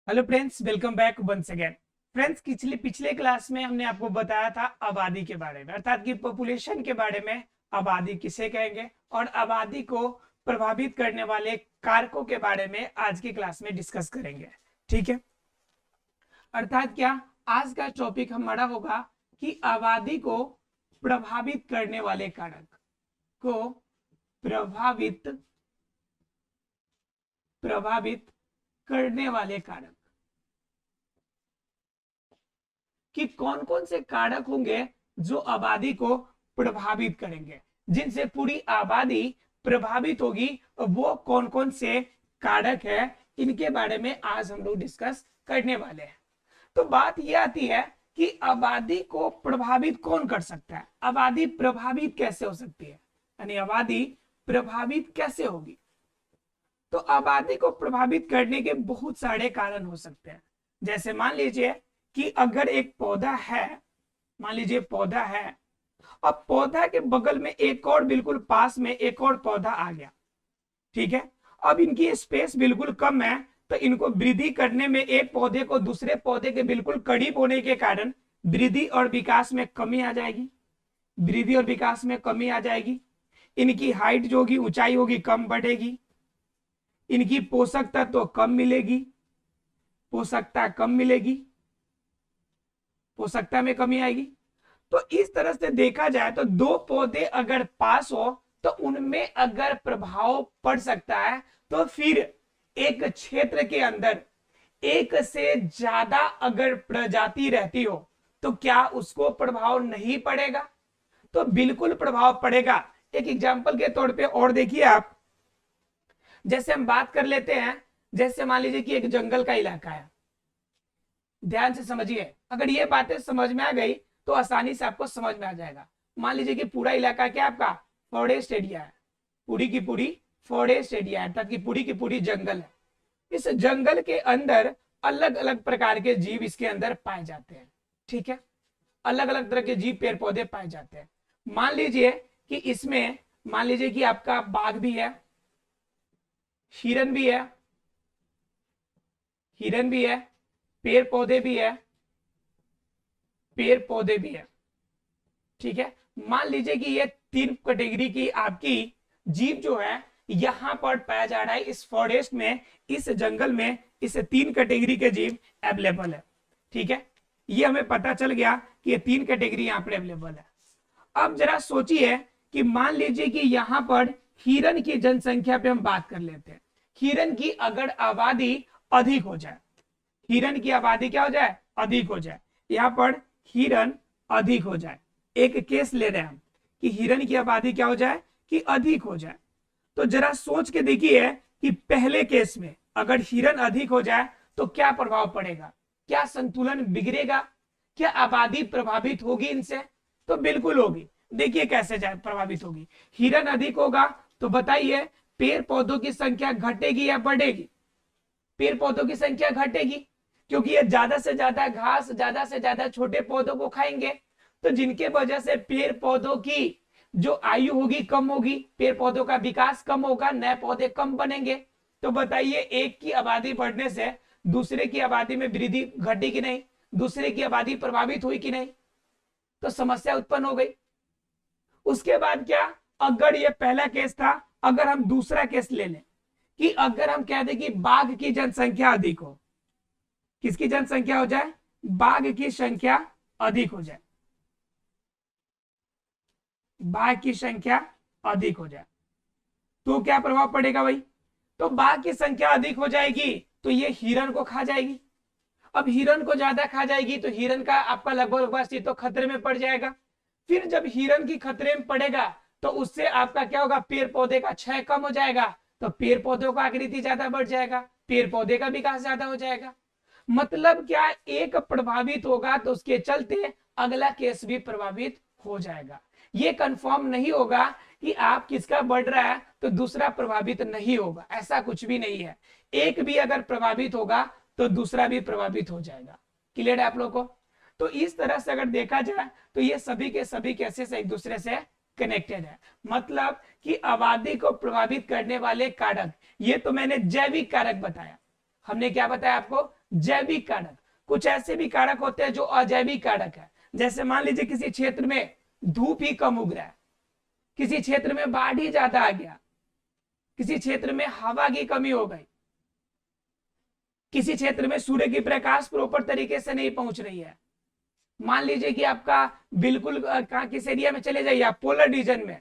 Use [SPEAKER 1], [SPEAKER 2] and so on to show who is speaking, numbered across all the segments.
[SPEAKER 1] Hello friends, welcome back once again. Friends, पिछले पिछले class में हमने आपको बताया था आबादी के बारे में, अर्थात कि पॉपुलेशन के बारे में। आबादी किसे कहेंगे और आबादी को प्रभावित करने वाले कारकों के बारे में आज की क्लास में डिस्कस करेंगे। ठीक है, अर्थात क्या आज का टॉपिक हमारा होगा कि आबादी को प्रभावित करने वाले कारक को प्रभावित प्रभावित करने वाले कारक कि कौन कौन से कारक होंगे जो आबादी को प्रभावित करेंगे, जिनसे पूरी आबादी प्रभावित होगी। वो कौन कौन से कारक है, इनके बारे में आज हम लोग डिस्कस करने वाले हैं। तो बात यह आती है कि आबादी को प्रभावित कौन कर सकता है, आबादी प्रभावित कैसे हो सकती है, यानी आबादी प्रभावित कैसे होगी। तो आबादी को प्रभावित करने के बहुत सारे कारण हो सकते हैं। जैसे मान लीजिए कि अगर एक पौधा है, मान लीजिए पौधा है, अब पौधा के बगल में एक और बिल्कुल पास में एक और पौधा आ गया। ठीक है, अब इनकी स्पेस बिल्कुल कम है, तो इनको वृद्धि करने में एक पौधे को दूसरे पौधे के बिल्कुल करीब होने के कारण वृद्धि और विकास में कमी आ जाएगी। वृद्धि और विकास में कमी आ जाएगी। इनकी हाइट जो होगी, ऊंचाई होगी, कम बढ़ेगी। इनकी पोषक तत्व तो कम मिलेगी, पोषकता कम मिलेगी, पोषकता में कमी आएगी। तो इस तरह से देखा जाए तो दो पौधे अगर पास हो तो उनमें अगर प्रभाव पड़ सकता है, तो फिर एक क्षेत्र के अंदर एक से ज्यादा अगर प्रजाति रहती हो तो क्या उसको प्रभाव नहीं पड़ेगा? तो बिल्कुल प्रभाव पड़ेगा। एक एग्जांपल के तौर पे और देखिए आप, जैसे हम बात कर लेते हैं, जैसे मान लीजिए कि एक जंगल का इलाका है। ध्यान से समझिए, अगर ये बातें समझ में आ गई तो आसानी से आपको समझ में आ जाएगा। मान लीजिए कि पूरा इलाका क्या आपका फॉरेस्ट एरिया है, पूरी की पूरी फॉरेस्ट एरिया है, अर्थात कि पूरी की पूरी जंगल है। इस जंगल के अंदर अलग अलग प्रकार के जीव इसके अंदर पाए जाते हैं। ठीक है, अलग अलग तरह के जीव पेड़ पौधे पाए जाते हैं। मान लीजिए कि इसमें मान लीजिए कि आपका बाघ भी है, हिरन भी है, हिरन भी है, पेड़ पौधे भी है, पेड़ पौधे भी है। ठीक है, मान लीजिए कि ये तीन कैटेगरी की आपकी जीव जो है यहां पर पाया जा रहा है इस फॉरेस्ट में, इस जंगल में। इस तीन कैटेगरी के जीव अवेलेबल है। ठीक है, ये हमें पता चल गया कि ये तीन कैटेगरी यहां पर अवेलेबल है। अब जरा सोचिए कि मान लीजिए कि यहां पर हिरन की जनसंख्या पे हम बात कर लेते हैं। हिरन की अगर आबादी अधिक हो जाए, हिरन की आबादी क्या हो जाए, अधिक हो जाए, यहां पर हिरन अधिक हो जाए। एक केस ले रहे हैं हम कि हिरन की आबादी क्या हो जाए कि अधिक हो जाए। तो जरा सोच के देखिए कि पहले केस में अगर हिरन अधिक हो जाए तो क्या प्रभाव पड़ेगा, क्या संतुलन बिगड़ेगा, क्या आबादी प्रभावित होगी इनसे? तो बिल्कुल होगी। देखिए कैसे प्रभावित होगी। हिरन अधिक होगा तो बताइए पेड़ पौधों की संख्या घटेगी या बढ़ेगी? पेड़ पौधों की संख्या घटेगी, क्योंकि ये ज्यादा से ज्यादा घास, ज्यादा से ज्यादा छोटे पौधों को खाएंगे, तो जिनके वजह से पेड़ पौधों की जो आयु होगी कम होगी, पेड़ पौधों का विकास कम होगा, नए पौधे कम बनेंगे। तो बताइए एक की आबादी बढ़ने से दूसरे की आबादी में वृद्धि घटी कि नहीं, दूसरे की आबादी प्रभावित हुई कि नहीं? तो समस्या उत्पन्न हो गई। उसके बाद क्या, अगर ये पहला केस था, अगर हम दूसरा केस ले लें कि अगर हम कह दें कि बाघ की जनसंख्या अधिक हो, किसकी जनसंख्या हो जाए, बाघ की संख्या अधिक हो जाए, बाघ की संख्या अधिक हो जाए, तो क्या प्रभाव पड़ेगा भाई? तो बाघ की संख्या अधिक हो जाएगी तो ये हिरन को खा जाएगी। अब हिरन को ज्यादा खा जाएगी तो हिरन का आपका लगभग अस्तित्व खतरे में पड़ जाएगा। फिर जब हिरन की खतरे में पड़ेगा तो उससे आपका क्या होगा, पेड़ पौधे का क्षय कम हो जाएगा, तो पेड़ पौधों का आकृति ज्यादा बढ़ जाएगा, पेड़ पौधे का विकास ज्यादा हो जाएगा। मतलब क्या, एक प्रभावित होगा तो उसके चलते अगला केस भी प्रभावित हो जाएगा। ये कंफर्म नहीं होगा कि आप किसका बढ़ रहा है तो दूसरा प्रभावित नहीं होगा, ऐसा कुछ भी नहीं है। एक भी अगर प्रभावित होगा तो दूसरा भी प्रभावित हो जाएगा। क्लियर है आप लोग को? तो इस तरह से अगर देखा जाए तो ये सभी के सभी केसेस एक दूसरे से कनेक्टेड है। मतलब कि आबादी को प्रभावित करने वाले कारक, ये तो मैंने जैविक कारक बताया। हमने क्या बताया आपको, जैविक कारक, कुछ ऐसे भी कारक होते हैं जो अजैविक कारक है। जैसे मान लीजिए किसी क्षेत्र में धूप ही कम उग रहा है, किसी क्षेत्र में बाढ़ ही ज्यादा आ गया, किसी क्षेत्र में हवा की कमी हो गई, किसी क्षेत्र में सूर्य की प्रकाश प्रॉपर तरीके से नहीं पहुंच रही है। मान लीजिए कि आपका बिल्कुल कहा किस एरिया में चले जाइए, आप पोलर रीजन में,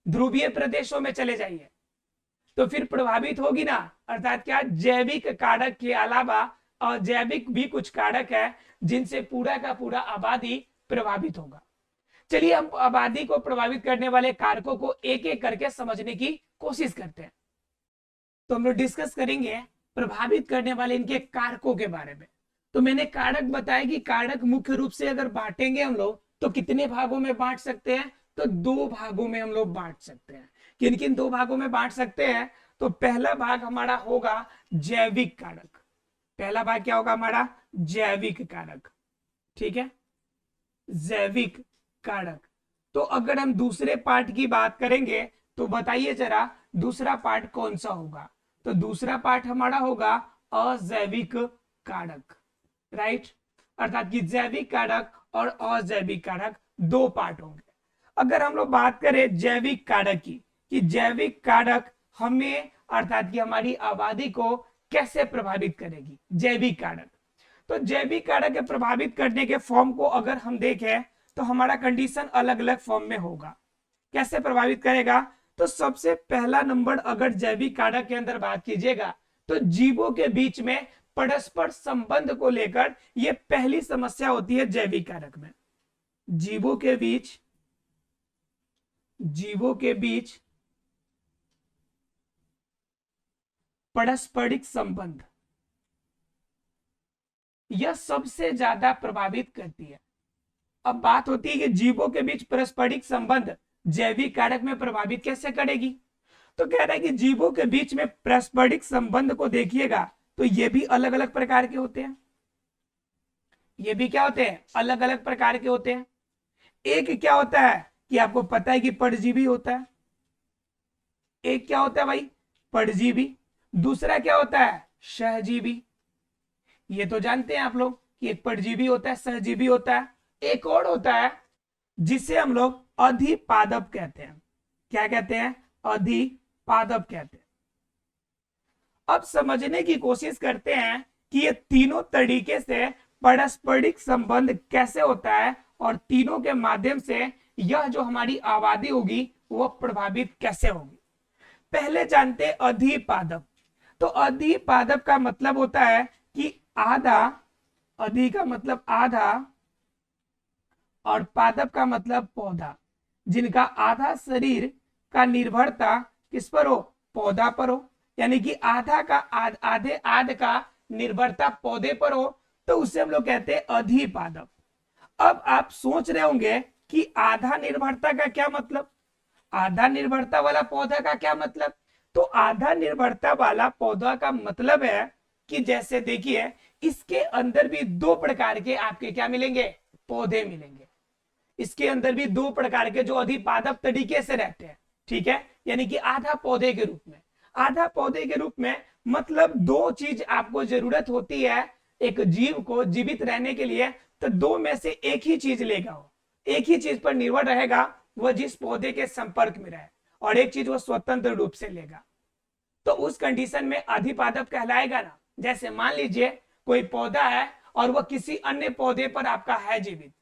[SPEAKER 1] ध्रुवीय प्रदेशों में चले जाइए, तो फिर प्रभावित होगी ना। अर्थात क्या, जैविक कारक के अलावा अजैविक भी कुछ कारक है जिनसे पूरा का पूरा आबादी प्रभावित होगा। चलिए हम आबादी को प्रभावित करने वाले कारकों को एक एक करके समझने की कोशिश करते हैं। तो हम लोग डिस्कस करेंगे प्रभावित करने वाले इनके कारकों के बारे में। तो मैंने कारक बताया कि कारक मुख्य रूप से अगर बांटेंगे हम लोग तो कितने भागों में बांट सकते हैं, तो 2 भागों में हम लोग बांट सकते हैं। किन किन 2 भागों में बांट सकते हैं, तो पहला भाग हमारा होगा जैविक कारक। पहला भाग क्या होगा हमारा, जैविक कारक, ठीक है, जैविक कारक। तो अगर हम दूसरे पार्ट की बात करेंगे तो बताइए जरा दूसरा पार्ट कौन सा होगा, तो दूसरा पार्ट हमारा होगा अजैविक कारक, राइट। अर्थात कि जैविक कारक और अजैविक कारक 2 पार्ट होंगे। अगर हम लोग बात करें जैविक कारक की, कि जैविक कारक हमें अर्थात कि हमारी आबादी को कैसे प्रभावित करेगी, जैविक कारक। तो जैविक कारक के प्रभावित करने के फॉर्म को अगर हम देखें तो हमारा कंडीशन अलग अलग फॉर्म में होगा। कैसे प्रभावित करेगा, तो सबसे पहला नंबर अगर जैविक कारक के अंदर बात कीजिएगा तो जीवों के बीच में परस्पर संबंध को लेकर यह पहली समस्या होती है जैविक कारक में। जीवों के बीच परस्परिक संबंध, यह सबसे ज्यादा प्रभावित करती है। अब बात होती है कि जीवों के बीच परस्परिक संबंध जैविक कारक में प्रभावित कैसे करेगी, तो कह रहा है कि जीवों के बीच में परस्परिक संबंध को देखिएगा तो ये भी अलग अलग प्रकार के होते हैं। ये भी क्या होते हैं, अलग अलग प्रकार के होते हैं। एक क्या होता है कि आपको पता है कि परजीवी होता है, एक क्या होता है भाई, परजीवी। दूसरा क्या होता है, सहजीवी। ये तो जानते हैं आप लोग कि एक परजीवी होता है, सहजीवी होता है। एक और होता है जिसे हम लोग अधिपादप कहते हैं। क्या कहते हैं, अधिपादप कहते हैं। अब समझने की कोशिश करते हैं कि ये तीनों तरीके से पारस्परिक संबंध कैसे होता है और तीनों के माध्यम से यह जो हमारी आबादी होगी वह प्रभावित कैसे होगी। पहले जानते हैं अधिपादप। तो अधिपादप का मतलब होता है कि आधा, अधि का मतलब आधा और पादप का मतलब पौधा, जिनका आधा शरीर का निर्भरता किस पर हो, पौधा पर हो। यानी कि आधा का आधे आध का निर्भरता पौधे पर हो, तो उसे हम लोग कहते हैं अधिपादप। अब आप सोच रहे होंगे कि आधा निर्भरता का क्या मतलब, आधा निर्भरता वाला पौधा का क्या मतलब। तो आधा निर्भरता वाला पौधा का मतलब है कि जैसे देखिए इसके अंदर भी 2 प्रकार के आपके क्या मिलेंगे, पौधे मिलेंगे। इसके अंदर भी 2 प्रकार के जो अधिपादप तरीके से रहते हैं, ठीक है। यानी कि आधा पौधे के रूप में, आधा पौधे के रूप में मतलब 2 चीज आपको जरूरत होती है एक जीव को जीवित रहने के लिए। तो 2 में से एक ही चीज लेगा, वो एक ही चीज पर निर्भर रहेगा, वह जिस पौधे के संपर्क में रहे, और एक चीज वो स्वतंत्र रूप से लेगा, तो उस कंडीशन में अधिपादप कहलाएगा ना। जैसे मान लीजिए कोई पौधा है और वह किसी अन्य पौधे पर आपका है जीवित,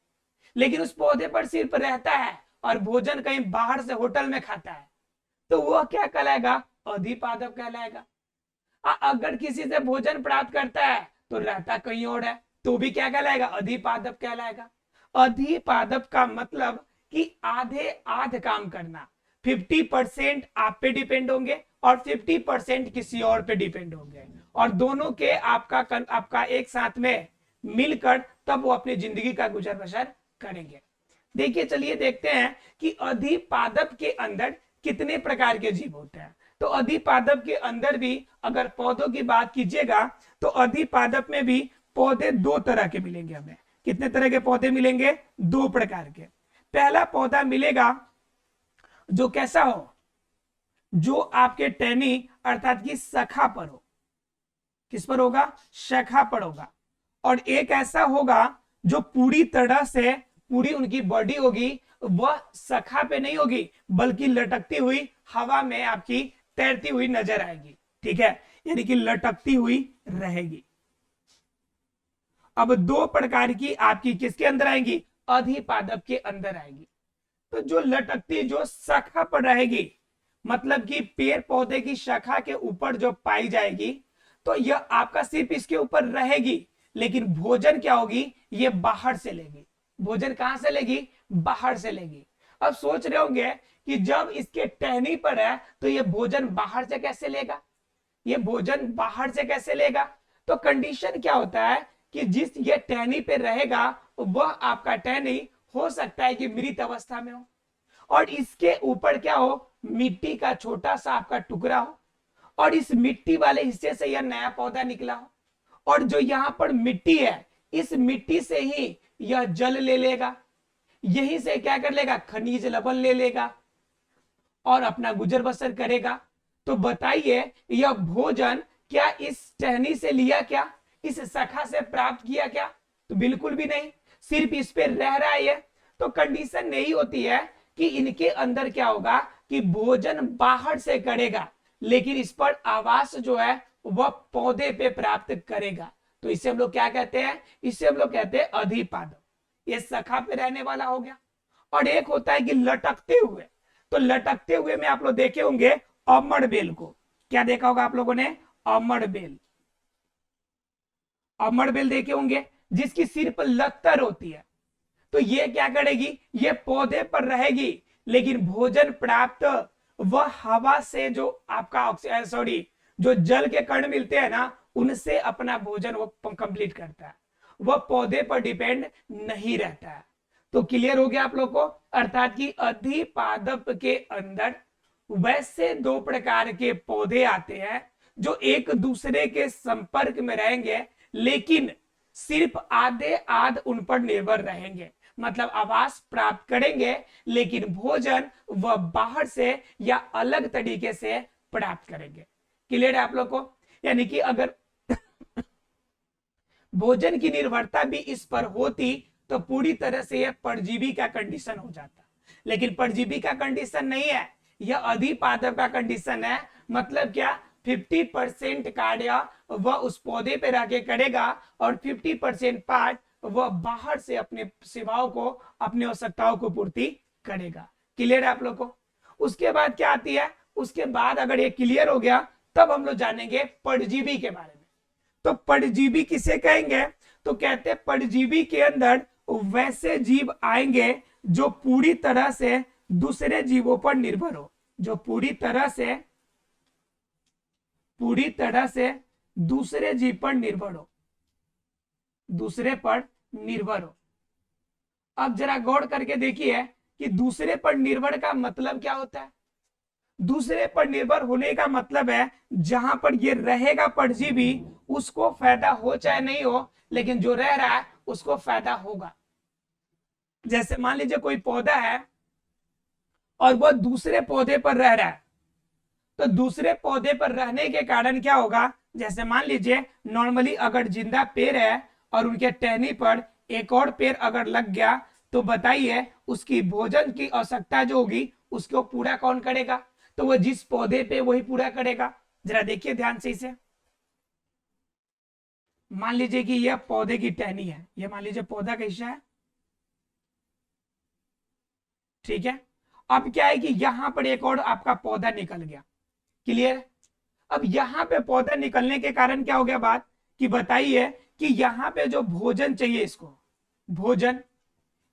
[SPEAKER 1] लेकिन उस पौधे पर सिर्फ रहता है और भोजन कहीं बाहर से होटल में खाता है, तो वह क्या कहलाएगा, अधिपादप कहलाएगा। अगर किसी से भोजन प्राप्त करता है तो रहता कहीं और है, तो भी क्या कहलाएगा, अधिपादप कहलाएगा। अधिपादप का मतलब कि आधे आध काम करना, 50% आप पे डिपेंड होंगे और 50% किसी और पे डिपेंड होंगे, और दोनों के आपका एक साथ में मिलकर तब वो अपनी जिंदगी का गुजर बसर करेंगे। देखिए चलिए देखते हैं कि अधिपादप के अंदर कितने प्रकार के जीव होते हैं। तो अधिपादप के अंदर भी अगर पौधों की बात कीजिएगा तो अधिपादप में भी पौधे 2 तरह के मिलेंगे हमें। कितने तरह के पौधे मिलेंगे, 2 प्रकार के। पहला पौधा मिलेगा जो कैसा हो, जो आपके टहनी अर्थात की शाखा पर हो। किस पर होगा, शाखा पर होगा। और एक ऐसा होगा जो पूरी तरह से पूरी उनकी बॉडी होगी वह शाखा पे नहीं होगी बल्कि लटकती हुई हवा में आपकी तैरती हुई नजर आएगी। ठीक है, यानी कि लटकती हुई रहेगी। अब दो प्रकार की आपकी किसके अंदर आएंगी, अधिपादप के अंदर आएगी। तो जो लटकती जो शाखा पर रहेगी मतलब कि पेड़ पौधे की शाखा के ऊपर जो पाई जाएगी तो यह आपका सिर्फ इसके ऊपर रहेगी, लेकिन भोजन क्या होगी, ये बाहर से लेगी। भोजन कहां से लेगी, बाहर से लेगी। अब सोच रहे होंगे कि जब इसके टहनी पर है तो ये भोजन बाहर से कैसे लेगा, ये भोजन बाहर से कैसे लेगा। तो कंडीशन क्या होता है कि जिस ये टहनी पे रहेगा वह आपका टहनी हो सकता है कि मृत अवस्था में हो और इसके ऊपर क्या हो, मिट्टी का छोटा सा आपका टुकड़ा हो और इस मिट्टी वाले हिस्से से यह नया पौधा निकला हो और जो यहां पर मिट्टी है इस मिट्टी से ही यह जल ले लेगा, यहीं से क्या कर लेगा, खनिज लवण ले लेगा और अपना गुजर बसर करेगा। तो बताइए यह भोजन क्या इस टहनी से लिया क्या, इस शाखा से प्राप्त किया क्या, तो बिल्कुल भी नहीं, सिर्फ इस पे रह रहा है ये। तो कंडीशन यही होती है कि इनके अंदर क्या होगा कि भोजन बाहर से करेगा लेकिन इस पर आवास जो है वह पौधे पे प्राप्त करेगा। तो इसे हम लोग क्या कहते हैं, इसे हम लोग कहते हैं अधिपादप। ये शाखा पे रहने वाला हो गया। और एक होता है कि लटकते हुए, तो लटकते हुए में आप लोग देखे होंगे अमड़ बेल को, क्या देखा होगा आप लोगों ने, अमड़ बेल, अमड़ बेल देखे होंगे जिसकी सिर्फ लत्तर होती है। तो ये क्या करेगी, ये पौधे पर रहेगी लेकिन भोजन प्राप्त वह हवा से जो आपका सॉरी जो जल के कण मिलते हैं ना उनसे अपना भोजन वो कंप्लीट करता है, वह पौधे पर डिपेंड नहीं रहता है। तो क्लियर हो गया आप लोग को, अर्थात कि अधिपादप के अंदर वैसे दो प्रकार के पौधे आते हैं जो एक दूसरे के संपर्क में रहेंगे लेकिन सिर्फ आधे आध उन पर निर्भर रहेंगे, मतलब आवास प्राप्त करेंगे लेकिन भोजन वह बाहर से या अलग तरीके से प्राप्त करेंगे। क्लियर है आप लोग को, यानी कि अगर भोजन की निर्भरता भी इस पर होती तो पूरी तरह से यह परजीवी का कंडीशन हो जाता, लेकिन परजीवी का कंडीशन नहीं है, यह अधिपादप का कंडीशन है। मतलब क्या, 50% कार्य वह उस पौधे पे रह के करेगा और 50% पार्ट वह बाहर से अपने सेवाओं को, अपनी आवश्यकताओं को पूर्ति करेगा। क्लियर है आप लोग को। उसके बाद क्या आती है, उसके बाद अगर ये क्लियर हो गया तब हम लोग जानेंगे परजीवी के बारे में। तो परजीवी किसे कहेंगे, तो कहते हैं परजीवी के अंदर वैसे जीव आएंगे जो पूरी तरह से दूसरे जीवों पर निर्भर हो, जो पूरी तरह से दूसरे जीव पर निर्भर हो, दूसरे पर निर्भर हो। अब जरा गौर करके देखिए कि दूसरे पर निर्भर का मतलब क्या होता है। दूसरे पर निर्भर होने का मतलब है जहां पर ये रहेगा परजीवी उसको फायदा हो चाहे नहीं हो लेकिन जो रह रहा है उसको फायदा होगा। जैसे मान लीजिए कोई पौधा है और वह दूसरे पौधे पर रह रहा है, तो दूसरे पौधे पर रहने के कारण क्या होगा, जैसे मान लीजिए नॉर्मली अगर जिंदा पेड़ है और उनके टहनी पर एक और पेड़ अगर लग गया तो बताइए उसकी भोजन की आवश्यकता जो होगी उसको पूरा कौन करेगा, तो वह जिस पौधे पे वही पूरा करेगा। जरा देखिए ध्यान से इसे, मान लीजिए कि यह पौधे की टहनी है, यह मान लीजिए पौधा का हिस्सा है, ठीक है। अब क्या है कि यहां पर एक और आपका पौधा निकल गया, क्लियर। अब यहां पे पौधा निकलने के कारण क्या हो गया बात कि बताइए कि यहां पे जो भोजन चाहिए इसको, भोजन,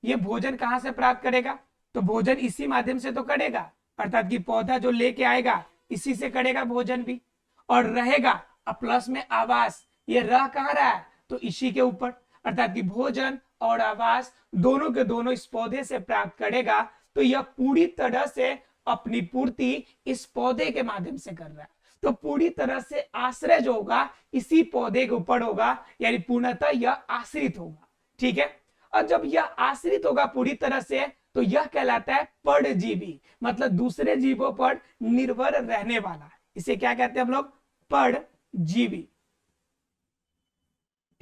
[SPEAKER 1] ये भोजन कहां से प्राप्त करेगा, तो भोजन इसी माध्यम से तो करेगा, अर्थात कि पौधा जो लेके आएगा इसी से करेगा भोजन भी और रहेगा। अब प्लस में आवास, ये रह कहां रहा है, तो इसी के ऊपर, अर्थात कि भोजन और आवास दोनों के दोनों इस पौधे से प्राप्त करेगा। तो यह पूरी तरह से अपनी पूर्ति इस पौधे के माध्यम से कर रहा है, तो पूरी तरह से आश्रय जो होगा इसी पौधे के ऊपर होगा, यानी पूर्णतः यह आश्रित होगा, ठीक है। और जब यह आश्रित होगा पूरी तरह से तो यह कहलाता है परजीवी, मतलब दूसरे जीवों पर निर्भर रहने वाला, इसे क्या कहते हैं हम लोग, परजीवी।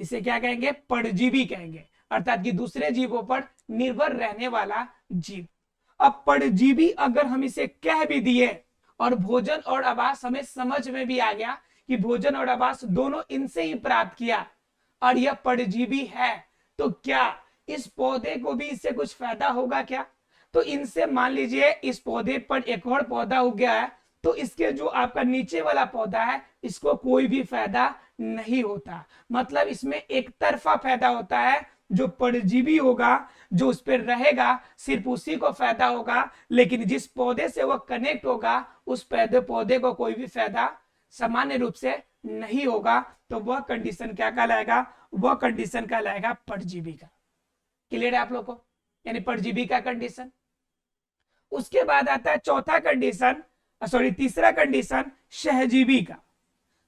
[SPEAKER 1] इसे क्या कहेंगे, परजीवी कहेंगे, अर्थात कि दूसरे जीवों पर निर्भर रहने वाला जीव। अब परजीवी अगर हम इसे कह भी दिए और भोजन और आवास हमें समझ में भी आ गया कि भोजन और आवास दोनों इनसे ही प्राप्त किया और यह परजीवी है, तो क्या इस पौधे को भी इससे कुछ फायदा होगा क्या? तो इनसे मान लीजिए इस पौधे पर एक और पौधा उग गया है, तो इसके जो आपका नीचे वाला पौधा है इसको कोई भी फायदा नहीं होता, मतलब इसमें एक तरफा फायदा होता है। जो परजीवी होगा जो उस पर रहेगा सिर्फ उसी को फायदा होगा, लेकिन जिस पौधे से वह कनेक्ट होगा उस पौधे को कोई भी फायदा सामान्य रूप से नहीं होगा। तो वह कंडीशन क्या कहलाएगा, वह कंडीशन कहलाएगा परजीवी का। क्लियर है आप लोग को, यानी परजीवी का कंडीशन। उसके बाद आता है चौथा कंडीशन, सॉरी तीसरा कंडीशन सहजीवी का।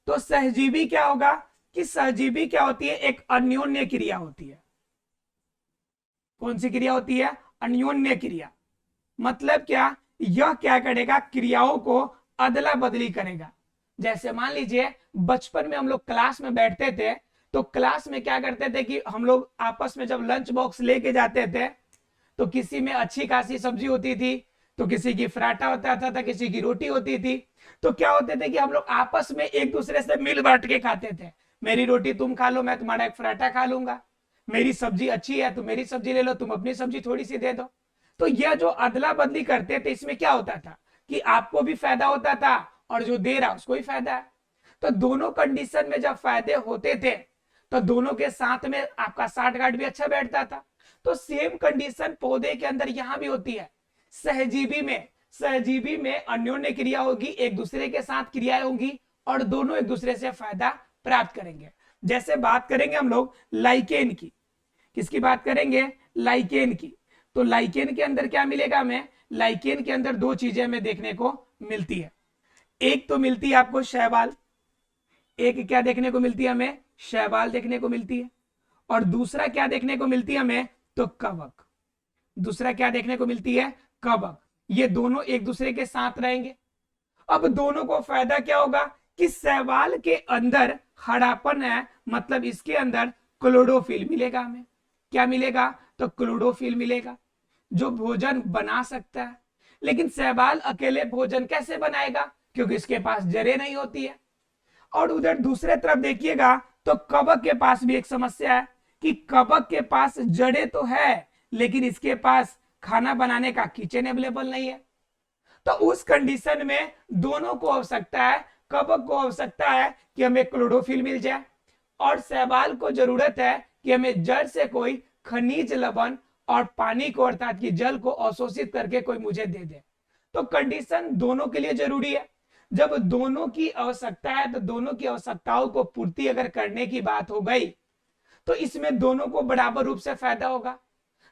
[SPEAKER 1] तो सहजीवी क्या होगा कि सहजीवी क्या होती है, एक अन्योन्य क्रिया होती है। कौन सी क्रिया होती है, अन्योन्य क्रिया। मतलब क्या, यह क्या करेगा, क्रियाओं को अदला बदली करेगा। जैसे मान लीजिए बचपन में हम लोग क्लास में बैठते थे, तो क्लास में क्या करते थे कि हम लोग आपस में जब लंच बॉक्स लेके जाते थे तो किसी में अच्छी खासी सब्जी होती थी, तो किसी की पराठा होता था, किसी की रोटी होती थी। तो क्या होते थे कि हम लोग आपस में एक दूसरे से मिल बांट के खाते थे। मेरी रोटी तुम खा लो, मैं तुम्हारा एक पराठा खा लूंगा। मेरी सब्जी अच्छी है तो मेरी सब्जी ले लो, तुम अपनी सब्जी थोड़ी सी दे दो। तो यह जो अदला बदली करते थे इसमें क्या होता था कि आपको भी फायदा होता था और जो दे रहा उसको भी फायदा है। तो दोनों कंडीशन में जब फायदे होते थे तो दोनों के साथ में आपका साठ गांठ भी अच्छा बैठता था। तो सेम कंडीशन पौधे के अंदर यहां भी होती है। सहजीवी में अन्योन्य क्रिया होगी, एक दूसरे के साथ क्रियाएं होंगी और दोनों एक दूसरे से फायदा प्राप्त करेंगे। जैसे बात करेंगे हम लोग लाइकेन की, किसकी बात करेंगे, लाइकेन की। तो लाइकेन के अंदर क्या मिलेगा हमें, लाइकेन के अंदर दो चीजें हमें देखने को मिलती है। एक तो मिलती है आपको शैवाल, एक क्या देखने को मिलती है हमें, शैवाल देखने को मिलती है। और दूसरा क्या देखने को मिलती है हमें, तो कवक। दूसरा क्या देखने को मिलती है, कवक। ये दोनों एक दूसरे के साथ रहेंगे। अब दोनों को फायदा क्या होगा कि शैवाल के अंदर हरापन है, मतलब इसके अंदर क्लोरोफिल मिलेगा हमें। क्या मिलेगा, तो क्लोरोफिल मिलेगा जो भोजन बना सकता है। लेकिन शैवाल अकेले भोजन कैसे बनाएगा, क्योंकि इसके पास जड़ें नहीं होती है। और उधर दूसरे तरफ देखिएगा तो कवक के पास भी एक समस्या है कि कवक के पास जड़ें तो है लेकिन इसके पास खाना बनाने का किचन अवेलेबल नहीं है। तो उस कंडीशन में दोनों को आवश्यकता है, कवक को आवश्यकता है कि हमें क्लोरोफिल मिल जाए और शैवाल को जरूरत है कि हमें जड़ से कोई खनिज लवण और पानी को अर्थात कि जल को अवशोषित करके कोई मुझे दे दे। तो कंडीशन दोनों के लिए जरूरी है। जब दोनों की आवश्यकता है तो दोनों की आवश्यकताओं को पूर्ति अगर करने की बात हो गई तो इसमें दोनों को बराबर रूप से फायदा होगा।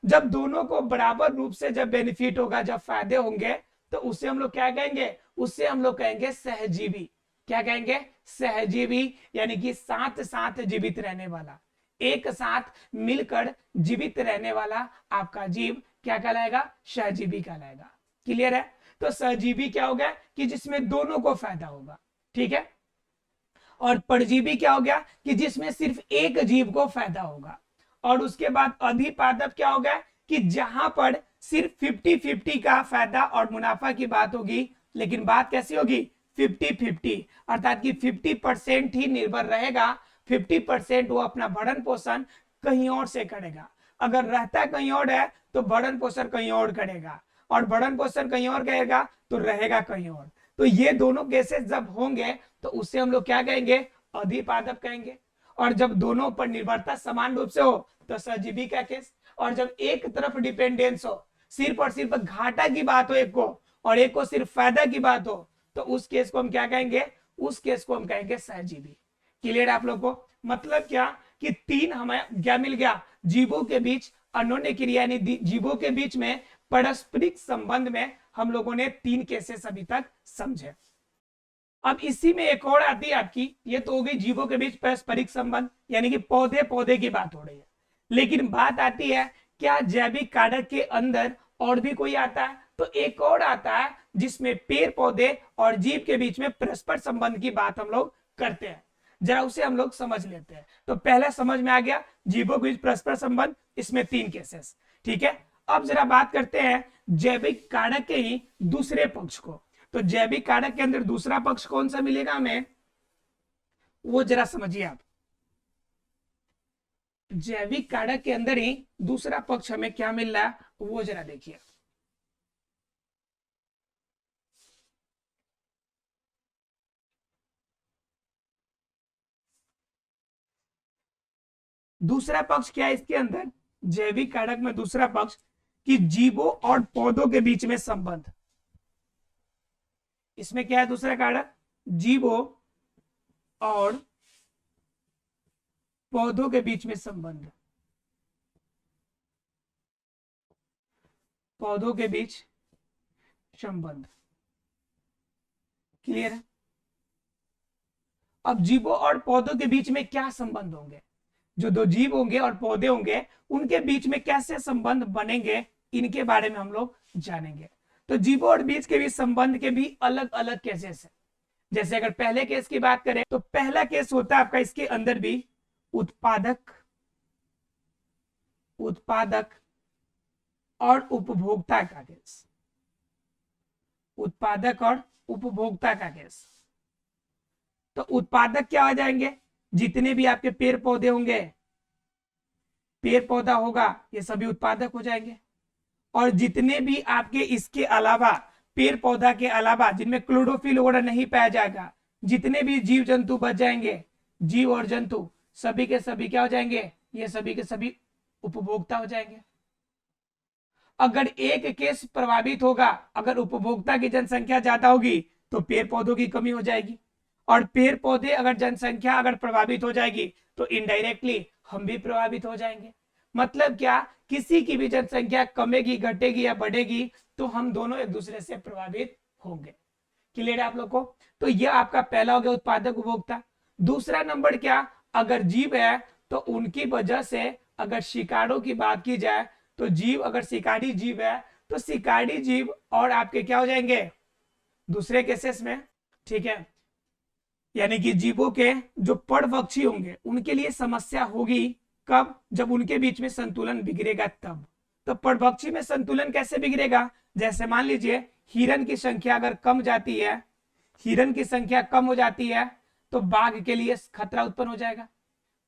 [SPEAKER 1] जब दोनों को बराबर रूप से जब बेनिफिट होगा, जब फायदे होंगे, तो उसे हम लोग क्या कहेंगे, उससे हम लोग कहेंगे सहजीवी। क्या कहेंगे, सहजीवी, यानी कि साथ साथ जीवित रहने वाला, एक साथ मिलकर जीवित रहने वाला आपका जीव क्या कहलाएगा, सहजीवी कहलाएगा। क्लियर है। तो सहजीवी क्या हो गया कि जिसमें दोनों को फायदा होगा, ठीक है। और परजीवी क्या हो गया कि जिसमें सिर्फ एक जीव को फायदा होगा। और उसके बाद अधिपादप क्या हो गया कि जहां पर सिर्फ 50-50 का फायदा और मुनाफा की बात होगी, लेकिन बात कैसी होगी, 50-50, अर्थात कि 50% ही निर्भर रहेगा, 50% वो अपना भरण पोषण कहीं और से करेगा। अगर रहता कहीं और है तो भरण पोषण कहीं और करेगा, और भरण पोषण कहीं और करेगा तो रहेगा कहीं और। तो ये दोनों केसेस जब होंगे तो उसे हम लोग क्या कहेंगे, अधिपादप कहेंगे। और जब दोनों पर निर्भरता समान रूप से हो तो सहजीवी का केस। और जब एक तरफ डिपेंडेंस हो, सिर्फ और सिर्फ घाटा की बात हो एक को और एक को सिर्फ फायदा की बात हो, तो उस केस को हम क्या कहेंगे, उस केस को हम कहेंगे सहजीवी। क्लियर है आप लोग को। मतलब क्या कि तीन हमें क्या मिल गया, जीवों के बीच अन्योन्य क्रिया, यानी जीवों के बीच में पारस्परिक संबंध में हम लोगों ने तीन केसेस अभी तक समझे। अब इसी में एक और आती है आपकी, ये तो हो गई जीवों के बीच पारस्परिक संबंध, यानी कि पौधे पौधे की बात हो रही है। लेकिन बात आती है क्या जैविक कारक के अंदर और भी कोई आता है, तो एक और आता है जिसमें पेड़ पौधे और जीव के बीच में परस्पर संबंध की बात हम लोग करते हैं। जरा उसे हम लोग समझ लेते हैं। तो पहला समझ में आ गया जीवों के बीच परस्पर संबंध, इसमें 3 केसेस। ठीक है, अब जरा बात करते हैं जैविक कारक के ही दूसरे पक्ष को। तो जैविक कारक के अंदर दूसरा पक्ष कौन सा मिलेगा हमें, वो जरा समझिए आप। जैविक कारक के अंदर ही दूसरा पक्ष हमें क्या मिल रहा है, वो जरा देखिए। दूसरा पक्ष क्या है इसके अंदर, जैविक कारक में दूसरा पक्ष कि जीवों और पौधों के बीच में संबंध। इसमें क्या है दूसरा कारक, जीवों और पौधों के बीच में संबंध, पौधों के बीच संबंध। क्लियर है। अब जीवों और पौधों के बीच में क्या संबंध होंगे, जो दो जीव होंगे और पौधे होंगे उनके बीच में कैसे संबंध बनेंगे, इनके बारे में हम लोग जानेंगे। तो जीवों और बीज के बीच संबंध के भी अलग अलग केसेस है। जैसे अगर पहले केस की बात करें तो पहला केस होता है आपका इसके अंदर भी उत्पादक, उत्पादक और उपभोक्ता का केस, उत्पादक और उपभोक्ता का केस। तो उत्पादक क्या आ जाएंगे, जितने भी आपके पेड़ पौधे होंगे, पेड़ पौधा होगा, ये सभी उत्पादक हो जाएंगे। और जितने भी आपके इसके अलावा पेड़ पौधा के अलावा जिनमें क्लोरोफिल वगैरह नहीं पाया जाएगा, जितने भी जीव जंतु बच जाएंगे, जीव और जंतु सभी के सभी क्या हो जाएंगे, ये सभी के सभी उपभोक्ता हो जाएंगे। अगर एक केस प्रभावित होगा, अगर उपभोक्ता की जनसंख्या ज्यादा होगी तो पेड़ पौधों की कमी हो जाएगी, और पेड़ पौधे अगर जनसंख्या अगर प्रभावित हो जाएगी तो इनडायरेक्टली हम भी प्रभावित हो जाएंगे। मतलब क्या, किसी की भी जनसंख्या कमेगी, घटेगी या बढ़ेगी तो हम दोनों एक दूसरे से प्रभावित होंगे। क्लियर है आप लोग को। तो यह आपका पहला हो गया उत्पादक उपभोक्ता। दूसरा नंबर क्या, अगर जीव है तो उनकी वजह से अगर शिकारों की बात की जाए तो जीव, अगर शिकारी जीव है तो शिकारी जीव और आपके क्या हो जाएंगे दूसरे केसेस में। ठीक है, यानी कि जीवों के जो परभक्षी होंगे उनके लिए समस्या होगी कब, जब उनके बीच में संतुलन बिगड़ेगा तब। तो परभक्षी में संतुलन कैसे बिगड़ेगा, जैसे मान लीजिए हिरन की संख्या अगर कम जाती है, हिरन की संख्या कम हो जाती है तो बाघ के लिए खतरा उत्पन्न हो जाएगा,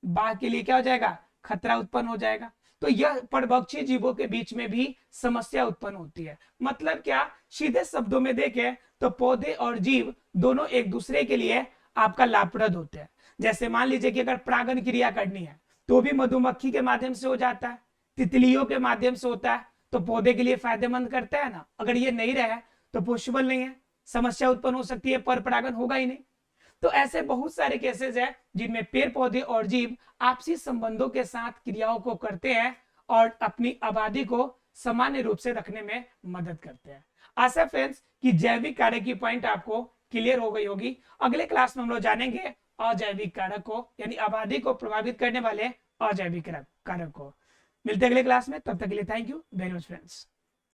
[SPEAKER 1] बाघ के लिए क्या हो जाएगा, खतरा उत्पन्न हो जाएगा। तो यह परभक्षी जीवों के बीच में भी समस्या उत्पन्न होती है। मतलब क्या, सीधे शब्दों में देखें तो पौधे और जीव दोनों एक दूसरे के लिए आपका लाभप्रद होते हैं। जैसे मान लीजिए कि अगर परागण क्रिया करनी है तो भी मधुमक्खी के माध्यम से हो जाता है, तितलियों के माध्यम से होता है, तो पौधे के लिए फायदेमंद करता है ना। अगर ये नहीं रहे तो पॉसिबल नहीं है, समस्या उत्पन्न हो सकती है, पर परागण होगा ही नहीं। तो ऐसे बहुत सारे केसेस हैं जिनमें पेड़ पौधे और जीव आपसी संबंधों के साथ क्रियाओं को करते हैं और अपनी आबादी को सामान्य रूप से रखने में मदद करते हैं। आशा फ्रेंड्स कि जैविक कार्य की पॉइंट आपको क्लियर हो गई होगी। अगले क्लास में हम लोग जानेंगे अजैविक कारक को, यानी आबादी को प्रभावित करने वाले अजैविक कारक को। मिलते हैं अगले क्लास में, तब तक के लिए thank you very much friends.